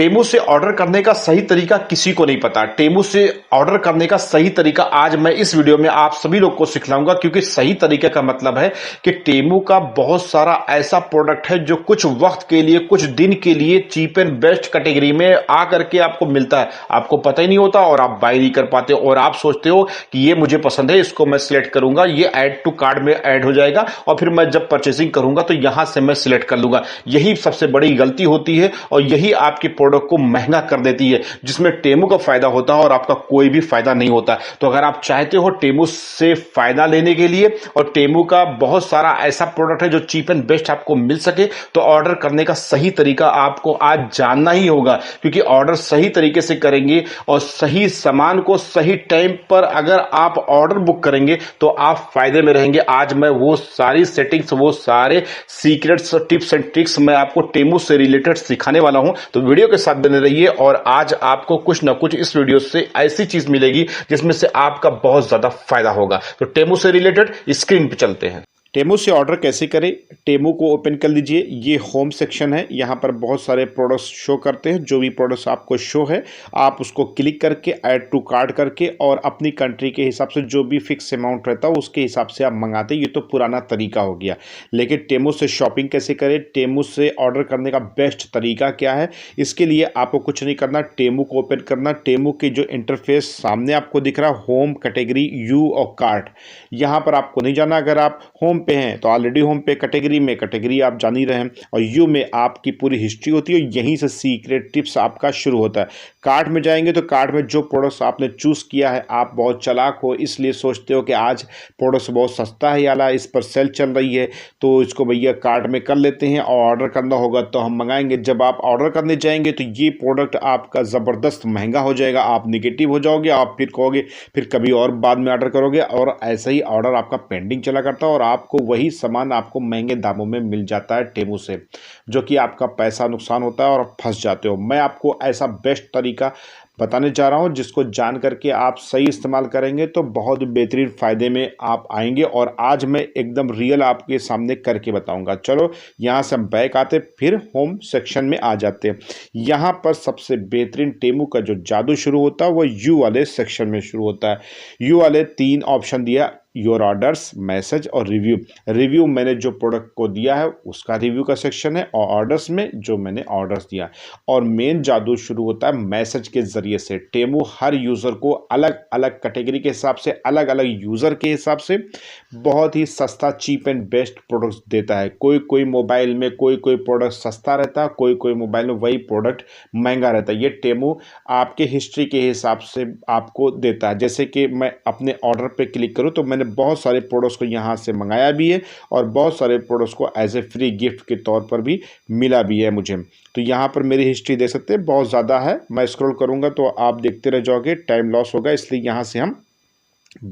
Temu से order करने का सही तरीका किसी को नहीं पता। टेमू से ऑर्डर करने का सही तरीका आज मैं इस वीडियो में आप सभी लोग को सिखलाऊंगा, क्योंकि सही तरीके का मतलब है कि टेमू का बहुत सारा ऐसा प्रोडक्ट है जो कुछ वक्त के लिए, कुछ दिन के लिए चीप एंड बेस्ट कैटेगरी में आकर के आपको मिलता है, आपको पता ही नहीं होता और आप बाय नहीं कर पाते और आप सोचते हो कि ये मुझे पसंद है, इसको मैं सिलेक्ट करूंगा, ये ऐड टू कार्ट में ऐड हो जाएगा और फिर मैं जब परचेसिंग करूंगा तो यहां से मैं सिलेक्ट कर लूंगा। यही सबसे बड़ी गलती होती है और यही आपकी प्रोडक्ट को महंगा कर देती है, जिसमें टेमू का फायदा होता है और आपका कोई भी फायदा नहीं होता। तो अगर आप चाहते हो टेमू से फायदा लेने के लिए और टेमू का बहुत सारा ऐसा प्रोडक्ट है जो चीप एंड बेस्ट आपको मिल सके, तो ऑर्डर करने का सही तरीका आपको आज जानना ही होगा। क्योंकि ऑर्डर सही तरीके से करेंगे और सही सामान को सही टाइम पर अगर आप ऑर्डर बुक करेंगे तो आप फायदे में रहेंगे। आज मैं वो सारी सेटिंग्स, वो सारे सीक्रेट्स, टिप्स एंड ट्रिक्स मैं आपको टेमू से रिलेटेड सिखाने वाला हूं। तो वीडियो के साथ बने रहिए और आज आपको कुछ ना कुछ इस वीडियो से ऐसी चीज मिलेगी जिसमें से आपका बहुत ज्यादा फायदा होगा। तो टेमू से रिलेटेड स्क्रीन पे चलते हैं। टेमू से ऑर्डर कैसे करें। टेमू को ओपन कर लीजिए। ये होम सेक्शन है, यहाँ पर बहुत सारे प्रोडक्ट्स शो करते हैं। जो भी प्रोडक्ट्स आपको शो है आप उसको क्लिक करके ऐड टू कार्ट करके और अपनी कंट्री के हिसाब से जो भी फिक्स अमाउंट रहता है उसके हिसाब से आप मंगाते हैं। ये तो पुराना तरीका हो गया, लेकिन टेमू से शॉपिंग कैसे करें, टेमू से ऑर्डर करने का बेस्ट तरीका क्या है, इसके लिए आपको कुछ नहीं करना। टेमू को ओपन करना। टेमू के जो इंटरफेस सामने आपको दिख रहा है, होम, कैटेगरी, यू और कार्ट, यहाँ पर आपको नहीं जाना। अगर आप होम पे हैं तो ऑलरेडी होम पे, कैटेगरी में कैटेगरी आप जान ही रहे हैं और यू में आपकी पूरी हिस्ट्री होती है। यहीं से सीक्रेट टिप्स आपका शुरू होता है। कार्ट में जाएंगे तो कार्ट में जो प्रोडक्ट्स आपने चूज किया है, आप बहुत चालाक हो इसलिए सोचते हो कि आज प्रोडक्ट्स बहुत सस्ता है याला, इस पर सेल चल रही है तो इसको भैया कार्ट में कर लेते हैं और ऑर्डर करना होगा तो हम मंगाएंगे। जब आप ऑर्डर करने जाएंगे तो ये प्रोडक्ट आपका ज़बरदस्त महंगा हो जाएगा, आप निगेटिव हो जाओगे, आप फिर कहोगे फिर कभी और बाद में ऑर्डर करोगे और ऐसा ही ऑर्डर आपका पेंडिंग चला करता है और आपको वही सामान आपको महंगे दामों में मिल जाता है टेमू से, जो कि आपका पैसा नुकसान होता है और आप फंस जाते हो। मैं आपको ऐसा बेस्ट तरीका बताने जा रहा हूं जिसको जान करके आप सही इस्तेमाल करेंगे तो बहुत बेहतरीन फायदे में आप आएंगे और आज मैं एकदम रियल आपके सामने करके बताऊंगा। चलो यहां से हम बैक आते, फिर होम सेक्शन में आ जाते हैं। यहां पर सबसे बेहतरीन टेमू का जो जादू शुरू होता है वो यू वाले सेक्शन में शुरू होता है। यू वाले 3 ऑप्शन दिया, योर ऑर्डर्स, मैसेज और रिव्यू। रिव्यू मैंने जो प्रोडक्ट को दिया है उसका रिव्यू का सेक्शन है और ऑर्डर्स में जो मैंने ऑर्डर्स दिया। और मेन जादू शुरू होता है मैसेज के जरिए से। टेमू हर यूज़र को अलग अलग कैटेगरी के हिसाब से, अलग अलग यूज़र के हिसाब से बहुत ही सस्ता, चीप एंड बेस्ट प्रोडक्ट्स देता है। कोई कोई मोबाइल में कोई कोई प्रोडक्ट सस्ता रहता है, कोई कोई मोबाइल में वही प्रोडक्ट महंगा रहता है। ये टेमू आपके हिस्ट्री के हिसाब से आपको देता है। जैसे कि मैं अपने ऑर्डर पे क्लिक करूँ तो मैंने बहुत सारे प्रोडक्ट्स को यहाँ से मंगाया भी है और बहुत सारे प्रोडक्ट्स को एज ए फ्री गिफ्ट के तौर पर भी मिला भी है मुझे। तो यहाँ पर मेरी हिस्ट्री देख सकते हैं, बहुत ज़्यादा है। मैं स्क्रॉल करूँगा तो आप देखते रह जाओगे, टाइम लॉस होगा, इसलिए यहाँ से हम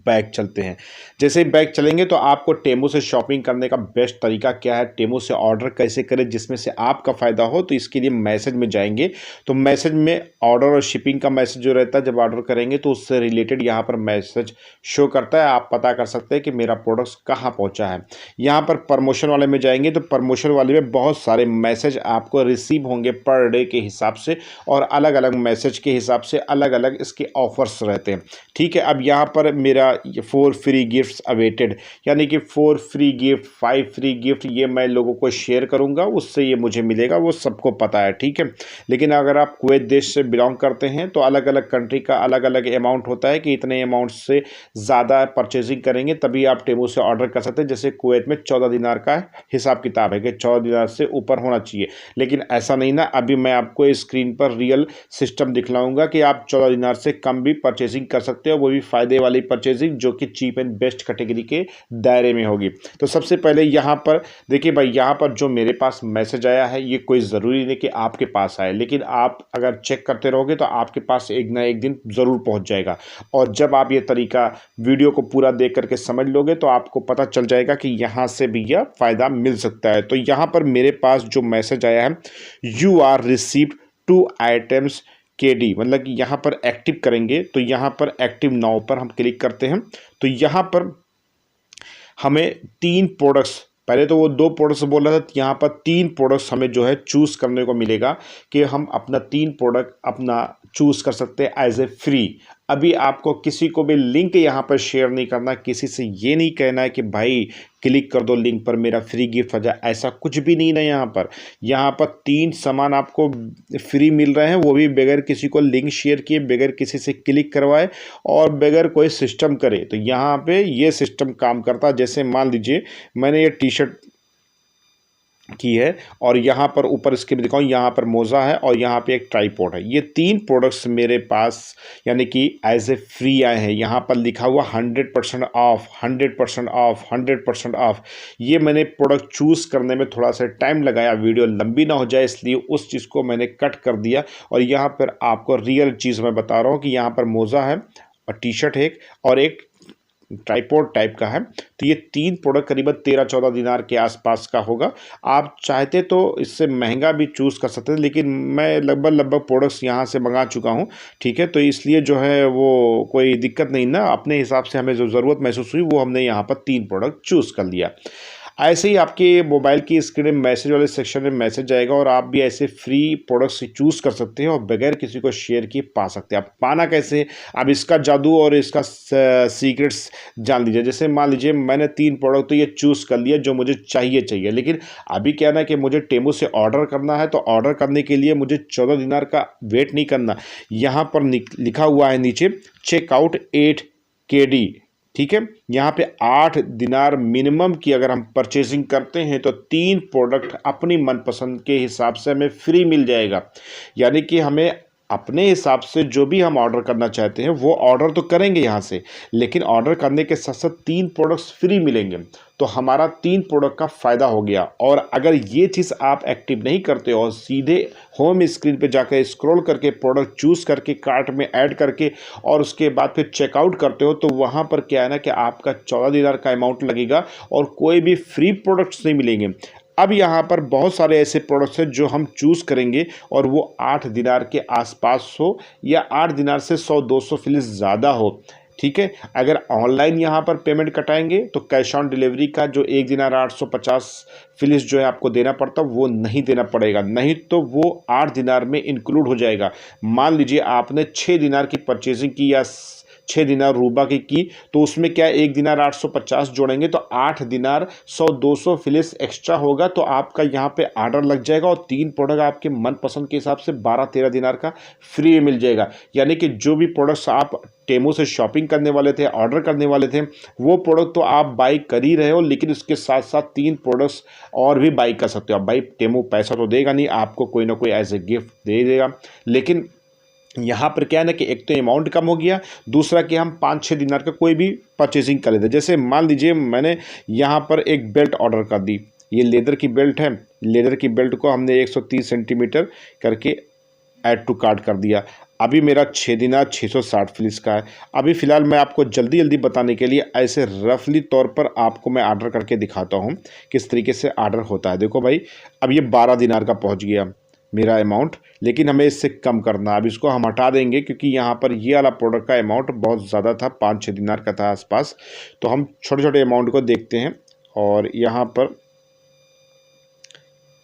बैक चलते हैं। जैसे ही बैक चलेंगे तो आपको टेमू से शॉपिंग करने का बेस्ट तरीका क्या है, टेमू से ऑर्डर कैसे करें जिसमें से आपका फ़ायदा हो, तो इसके लिए मैसेज में जाएंगे। तो मैसेज में ऑर्डर और शिपिंग का मैसेज जो रहता है, जब ऑर्डर करेंगे तो उससे रिलेटेड यहाँ पर मैसेज शो करता है। आप पता कर सकते हैं कि मेरा प्रोडक्ट्स कहाँ पहुँचा है। यहाँ पर प्रमोशन वाले में जाएंगे तो प्रमोशन वाले में बहुत सारे मैसेज आपको रिसीव होंगे पर डे के हिसाब से और अलग अलग मैसेज के हिसाब से अलग अलग इसके ऑफर्स रहते हैं। ठीक है, अब यहाँ पर मेरा 4 फ्री गिफ्ट्स अवेटेड, यानी कि 4 फ्री गिफ्ट, 5 फ्री गिफ्ट, ये मैं लोगों को शेयर करूंगा, उससे ये मुझे मिलेगा, वो सबको पता है। ठीक है, लेकिन अगर आप कुवैत देश से बिलोंग करते हैं तो अलग अलग कंट्री का अलग अलग अमाउंट होता है कि इतने अमाउंट से ज़्यादा परचेजिंग करेंगे तभी आप टेमू से ऑर्डर कर सकते हैं। जैसे कुवैत में 14 दिनार का हिसाब किताब है कि 14 दिनार से ऊपर होना चाहिए, लेकिन ऐसा नहीं ना। अभी मैं आपको स्क्रीन पर रियल सिस्टम दिखलाऊंगा कि आप 14 दिनार से कम भी परचेजिंग कर सकते हो, वो भी फ़ायदे वाली परचेजिंग जो कि चीप एंड बेस्ट कैटेगरी के दायरे में होगी। तो सबसे पहले यहाँ पर देखिए भाई, यहाँ पर जो मेरे पास मैसेज आया है ये कोई ज़रूरी नहीं कि आपके पास आए, लेकिन आप अगर चेक करते रहोगे तो आपके पास एक ना एक दिन ज़रूर पहुँच जाएगा। और जब आप ये तरीका वीडियो को पूरा देख करके समझ लोगे तो आपको पता चल जाएगा कि यहाँ से भी यह फ़ायदा मिल सकता है। तो यहाँ पर मेरे पास जो मैसेज आया है, you are received 2 items KD, मतलब कि यहाँ पर एक्टिव करेंगे तो यहाँ पर एक्टिव नाउ पर हम क्लिक करते हैं तो यहाँ पर हमें 3 प्रोडक्ट्स पहले तो वो 2 प्रोडक्ट्स बोल रहा था, यहाँ पर 3 प्रोडक्ट्स हमें जो है चूज़ करने को मिलेगा कि हम अपना 3 प्रोडक्ट अपना चूज़ कर सकते हैं एज ए फ्री। अभी आपको किसी को भी लिंक यहाँ पर शेयर नहीं करना, किसी से ये नहीं कहना है कि भाई क्लिक कर दो लिंक पर मेरा फ्री गिफ्ट हो जाए, ऐसा कुछ भी नहीं ना। यहाँ पर 3 सामान आपको फ्री मिल रहे हैं, वो भी बगैर किसी को लिंक शेयर किए, बगैर किसी से क्लिक करवाए और बगैर कोई सिस्टम करे। तो यहाँ पे ये सिस्टम काम करता है। जैसे मान लीजिए मैंने ये टी शर्ट की है और यहाँ पर ऊपर इसके भी दिखाऊँ, यहाँ पर मोज़ा है और यहाँ पे एक ट्राइपॉड है। ये 3 प्रोडक्ट्स मेरे पास यानी कि एज ए फ्री आए हैं। यहाँ पर लिखा हुआ 100% ऑफ, 100% ऑफ, 100% ऑफ। ये मैंने प्रोडक्ट चूज़ करने में थोड़ा सा टाइम लगाया, वीडियो लंबी ना हो जाए इसलिए उस चीज़ को मैंने कट कर दिया। और यहाँ पर आपको रियल चीज़ मैं बता रहा हूँ कि यहाँ पर मोज़ा है और टी शर्ट है एक, और एक ट्राइपॉड टाइप का है। तो ये 3 प्रोडक्ट करीबन 13-14 दिनार के आसपास का होगा। आप चाहते तो इससे महंगा भी चूज़ कर सकते हैं, लेकिन मैं लगभग प्रोडक्ट्स यहाँ से मंगा चुका हूँ, ठीक है। तो इसलिए जो है वो कोई दिक्कत नहीं ना, अपने हिसाब से हमें जो ज़रूरत महसूस हुई वो हमने यहाँ पर 3 प्रोडक्ट चूज़ कर लिया। ऐसे ही आपके मोबाइल की स्क्रीन में मैसेज वाले सेक्शन में मैसेज आएगा और आप भी ऐसे फ्री प्रोडक्ट्स चूज़ कर सकते हैं और बगैर किसी को शेयर किए पा सकते हैं। आप पाना कैसे, अब इसका जादू और इसका सीक्रेट्स जान लीजिए। जैसे मान लीजिए मैंने 3 प्रोडक्ट तो ये चूज़ कर लिया जो मुझे चाहिए, लेकिन अभी क्या ना कि मुझे टेमू से ऑर्डर करना है। तो ऑर्डर करने के लिए मुझे 14 दिनार का वेट नहीं करना। यहाँ पर लिखा हुआ है नीचे चेकआउट 8 KD, ठीक है। यहाँ पे 8 दिनार मिनिमम की अगर हम परचेजिंग करते हैं तो 3 प्रोडक्ट अपनी मनपसंद के हिसाब से हमें फ्री मिल जाएगा। यानी कि हमें अपने हिसाब से जो भी हम ऑर्डर करना चाहते हैं वो ऑर्डर तो करेंगे यहाँ से, लेकिन ऑर्डर करने के साथ साथ 3 प्रोडक्ट्स फ्री मिलेंगे। तो हमारा 3 प्रोडक्ट का फ़ायदा हो गया। और अगर ये चीज़ आप एक्टिव नहीं करते और सीधे होम स्क्रीन पे जाकर स्क्रॉल करके प्रोडक्ट चूज़ करके कार्ट में ऐड करके और उसके बाद फिर चेकआउट करते हो, तो वहाँ पर क्या है ना कि आपका 14 दिनार का अमाउंट लगेगा और कोई भी फ्री प्रोडक्ट्स नहीं मिलेंगे। अब यहाँ पर बहुत सारे ऐसे प्रोडक्ट्स हैं जो हम चूज़ करेंगे और वो 8 दिनार के आसपास हो या 8 दिनार से 100-200 फिलिस ज़्यादा हो, ठीक है। अगर ऑनलाइन यहाँ पर पेमेंट कटाएंगे तो कैश ऑन डिलीवरी का जो 1 दिनार 850 फिलिस जो है आपको देना पड़ता वो नहीं देना पड़ेगा, नहीं तो वो 8 दिनार में इंक्लूड हो जाएगा। मान लीजिए आपने 6 दिनार की परचेजिंग की या 6 दिनार रूबा की तो उसमें क्या 1 दिनार 850 जोड़ेंगे तो 8 दिनार 100-200 फिलिस एक्स्ट्रा होगा। तो आपका यहाँ पे ऑर्डर लग जाएगा और 3 प्रोडक्ट आपके मनपसंद के हिसाब से 12-13 दिनार का फ्री मिल जाएगा। यानी कि जो भी प्रोडक्ट्स आप टेमू से शॉपिंग करने वाले थे, ऑर्डर करने वाले थे, वो प्रोडक्ट तो आप बाई कर ही रहे हो, लेकिन उसके साथ साथ 3 प्रोडक्ट्स और भी बाई कर सकते हो। अब भाई टेमू पैसा तो देगा नहीं, आपको कोई ना कोई एज ए गिफ्ट दे देगा। लेकिन यहाँ पर क्या है ना कि एक तो अमाउंट कम हो गया, दूसरा कि हम 5-6 दिनार का कोई भी परचेजिंग कर लेते। जैसे मान लीजिए मैंने यहाँ पर एक बेल्ट ऑर्डर कर दी, ये लेदर की बेल्ट है। लेदर की बेल्ट को हमने 130 सेंटीमीटर करके ऐड टू कार्ट कर दिया। अभी मेरा 6 दिनार 660 फिलिस का है। अभी फ़िलहाल मैं आपको जल्दी जल्दी बताने के लिए ऐसे रफली तौर पर आपको मैं ऑर्डर करके दिखाता हूँ किस तरीके से ऑर्डर होता है। देखो भाई, अब ये 12 दिनार का पहुँच गया मेरा अमाउंट, लेकिन हमें इससे कम करना है। अब इसको हम हटा देंगे क्योंकि यहाँ पर ये वाला प्रोडक्ट का अमाउंट बहुत ज़्यादा था, 5-6 दिनार का था आसपास। तो हम छोटे छोटे अमाउंट को देखते हैं और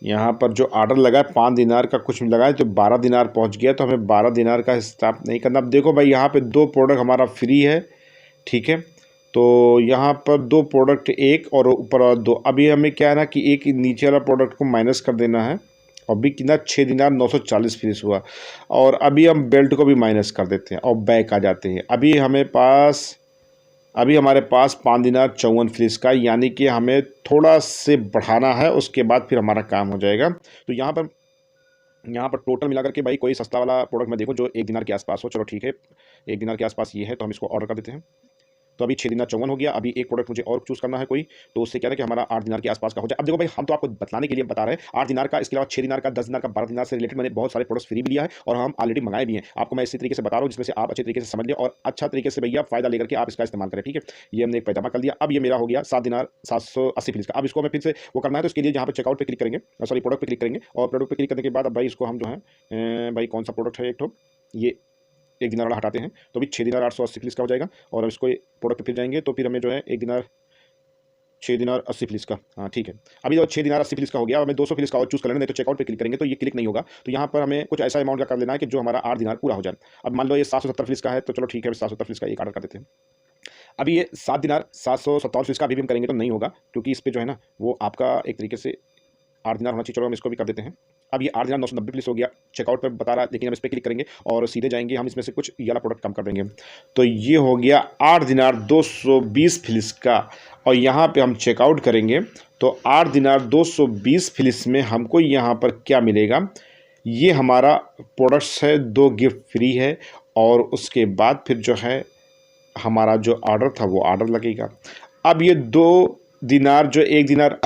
यहाँ पर जो ऑर्डर लगा है 5 दिनार का कुछ लगा है तो 12 दिनार पहुँच गया। तो हमें 12 दिनार का हिसाब नहीं करना। अब देखो भाई, यहाँ पे 2 प्रोडक्ट हमारा फ्री है, ठीक है। तो यहाँ पर 2 प्रोडक्ट, एक और ऊपर और 2। अभी हमें क्या है ना कि एक नीचे वाला प्रोडक्ट को माइनस कर देना है। अभी कितना 6 दिनार 940 फिनिश हुआ। और अभी हम बेल्ट को भी माइनस कर देते हैं और बैक आ जाते हैं। अभी हमारे पास 5 दिनार 54 फिनिश का, यानी कि हमें थोड़ा से बढ़ाना है, उसके बाद फिर हमारा काम हो जाएगा। तो यहाँ पर टोटल मिलाकर के भाई कोई सस्ता वाला प्रोडक्ट मैं देखूँ जो 1 दिनार के आसपास हो। चलो ठीक है, 1 दिनार के आसपास ये है तो हम इसको ऑर्डर कर देते हैं। तो अभी 6 दिनार 54 हो गया। अभी एक प्रोडक्ट मुझे और चूज़ करना है कोई, तो उससे क्या है कि हमारा 8 दिनार के आसपास का हो जाए। अब देखो भाई, हम तो आपको बतलाने के लिए बता रहे हैं 8 दिनार का, इसके अलावा 6 दिनार का, 10 दिनार का, 12 दिनार से रिलेटेड मैंने बहुत सारे प्रोडक्ट्स फ्री भी लिया है और हम ऑलरेडी मंगाए भी हैं। आपको मैं इसी तरीके से बता रहा हूँ जिसमें से आप अच्छे तरीके से समझ लें और अच्छा तरीके से भैया फ़ायदा लेकर के आप इसका इस्तेमाल करें, ठीक है। ये हमने एक पैजामा कर लिया। अब ये मेरा हो गया 7 दिनार 780 फिनिश का। अब इसको हमें फिर से वो करना है, तो इसके लिए यहाँ पर चेकआउट पर क्लिक करेंगे, सॉरी प्रोडक्ट पर क्लिक करेंगे और प्रोडक्ट पर क्लिक करने के बाद अब भाई इसको हम जो है भाई कौन सा प्रोडक्ट है, एक तो ये 1 दिनार वाला हटाते हैं तो भी 6 दिनार 880 फिलिस का हो जाएगा। और इसको प्रोडक्ट पे फिर जाएंगे तो फिर हमें जो है 1 दिनार 6 दिनार 80 फिलिस का, हाँ ठीक है। अभी तो 6 दिनार 80 फिलिस का हो गया, हमें 200 फिलिस का और चूज़ कर लेना, नहीं तो चेकआउट पे क्लिक करेंगे तो ये क्लिक नहीं होगा। तो यहाँ पर हमें कुछ ऐसा अमाउंट का कर लेना है कि जो हमारा 8 दिनार पूरा हो जाए। अब मान लो ये 770 फिलिस का है, तो चलो ठीक है, 770 फिलिस का एक ऑर्डर कर देते हैं। अभी ये 7 दिनार 757 फिलिस का अभी भी हम करेंगे तो नहीं होगा, क्योंकि इस पे जो है ना वो आपका एक तरीके से 8 दिनार होना चाहिए। चलो हम इसको भी कर देते हैं। अब ये 8 दिनार 990 प्लीस हो गया, चेकआउट पे बता रहा है, लेकिन हम इस पर क्लिक करेंगे और सीधे जाएंगे, हम इसमें से कुछ ये वाला प्रोडक्ट कम कर देंगे। तो ये हो गया 8 दिनार 220 फिलिस का, और यहाँ पे हम चेकआउट करेंगे तो 8 दिनार 220 फिलिस में हमको यहाँ पर क्या मिलेगा, ये हमारा प्रोडक्ट्स है, 2 गिफ्ट फ्री है, और उसके बाद फिर जो है हमारा जो ऑर्डर था वो ऑर्डर लगेगा। अब ये 2 दिनार जो 1 दिनार,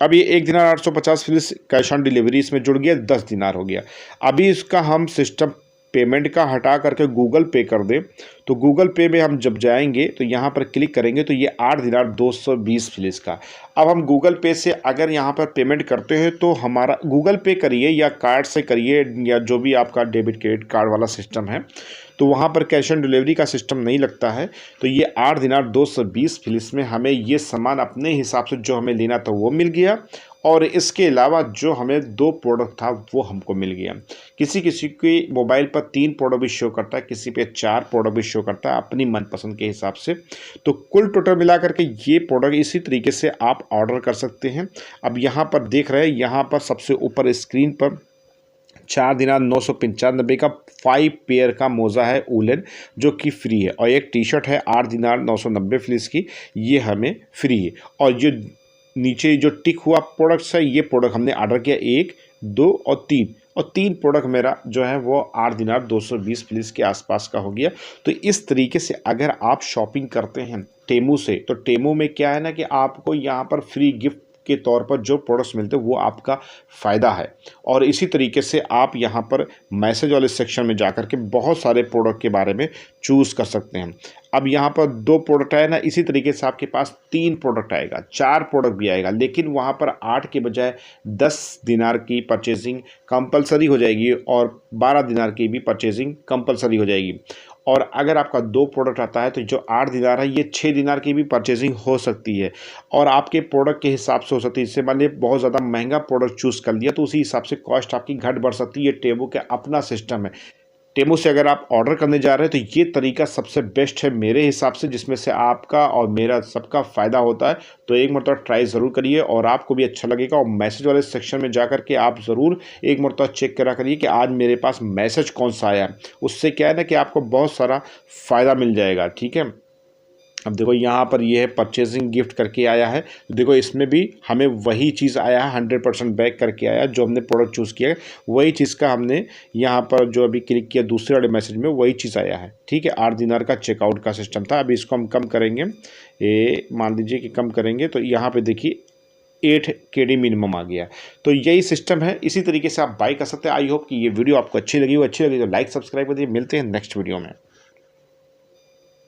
अब ये 1 दिनार 850 फिलिस कैश ऑन डिलीवरी इसमें जुड़ गया, 10 दिनार हो गया। अभी इसका हम सिस्टम पेमेंट का हटा करके गूगल पे कर दें, तो गूगल पे में हम जब जाएंगे तो यहाँ पर क्लिक करेंगे तो ये 8 दिनार 220 फिलिस का। अब हम गूगल पे से अगर यहाँ पर पेमेंट करते हैं तो हमारा गूगल पे करिए या कार्ड से करिए, या जो भी आपका डेबिट क्रेडिट कार्ड वाला सिस्टम है, तो वहाँ पर कैश ऑन डिलीवरी का सिस्टम नहीं लगता है। तो ये 8 दिनार 220 फिलिस में हमें ये सामान अपने हिसाब से जो हमें लेना था वो मिल गया, और इसके अलावा जो हमें 2 प्रोडक्ट था वो हमको मिल गया। किसी किसी के मोबाइल पर 3 प्रोडक्ट भी शो करता है, किसी पे 4 प्रोडक्ट भी शो करता है, अपनी मनपसंद के हिसाब से। तो कुल टोटल मिला करके ये प्रोडक्ट इसी तरीके से आप ऑर्डर कर सकते हैं। अब यहाँ पर देख रहे हैं, यहाँ पर सबसे ऊपर स्क्रीन पर 4 दिनार 995 का 5 पेयर का मोज़ा है उलन, जो कि फ्री है, और एक टी शर्ट है 8 दिनार 990 फिलिस की, ये हमें फ्री है। और जो नीचे जो टिक हुआ प्रोडक्ट्स है, ये प्रोडक्ट हमने ऑर्डर किया 1, 2 और 3, और 3 प्रोडक्ट मेरा जो है वो 8 दिनार 220 फिलिस के आसपास का हो गया। तो इस तरीके से अगर आप शॉपिंग करते हैं टेमू से, तो टेमू में क्या है ना कि आपको यहाँ पर फ्री गिफ्ट के तौर पर जो प्रोडक्ट्स मिलते हैं वो आपका फ़ायदा है। और इसी तरीके से आप यहाँ पर मैसेज वाले सेक्शन में जाकर के बहुत सारे प्रोडक्ट के बारे में चूज़ कर सकते हैं। अब यहाँ पर 2 प्रोडक्ट आए ना, इसी तरीके से आपके पास 3 प्रोडक्ट आएगा, 4 प्रोडक्ट भी आएगा, लेकिन वहाँ पर 8 के बजाय 10 दिनार की परचेजिंग कंपलसरी हो जाएगी, और 12 दिनार की भी परचेजिंग कंपलसरी हो जाएगी। और अगर आपका 2 प्रोडक्ट आता है तो जो 8 दिनार है ये 6 दिनार की भी परचेजिंग हो सकती है, और आपके प्रोडक्ट के हिसाब से हो सकती है। इससे मान लीजिए बहुत ज़्यादा महंगा प्रोडक्ट चूज़ कर लिया तो उसी हिसाब से कॉस्ट आपकी घट बढ़ सकती है। ये टेमू का अपना सिस्टम है। टेमू से अगर आप ऑर्डर करने जा रहे हैं तो ये तरीका सबसे बेस्ट है मेरे हिसाब से, जिसमें से आपका और मेरा सबका फ़ायदा होता है। तो एक मरतबा ट्राई ज़रूर करिए और आपको भी अच्छा लगेगा। और मैसेज वाले सेक्शन में जा कर के आप ज़रूर एक मरतबा चेक करा करिए कि आज मेरे पास मैसेज कौन सा आया है। उससे क्या है ना कि आपको बहुत सारा फ़ायदा मिल जाएगा। ठीक है, अब देखो यहाँ पर ये है परचेजिंग गिफ्ट करके आया है, देखो इसमें भी हमें वही चीज़ आया है, 100% बैक करके आया, जो हमने प्रोडक्ट चूज़ किया है वही चीज़ का हमने यहाँ पर जो अभी क्लिक किया दूसरे वाले मैसेज में वही चीज़ आया है। ठीक है, 8 दिनार का चेकआउट का सिस्टम था। अभी इसको हम कम करेंगे, ये मान लीजिए कि कम करेंगे तो यहाँ पर देखिए 8 KD मिनिमम आ गया। तो यही सिस्टम है, इसी तरीके से आप बाई कर सकते हैं। आई होप कि ये वीडियो आपको अच्छी लगी हो तो लाइक सब्सक्राइब कर दीजिए। मिलते हैं नेक्स्ट वीडियो में।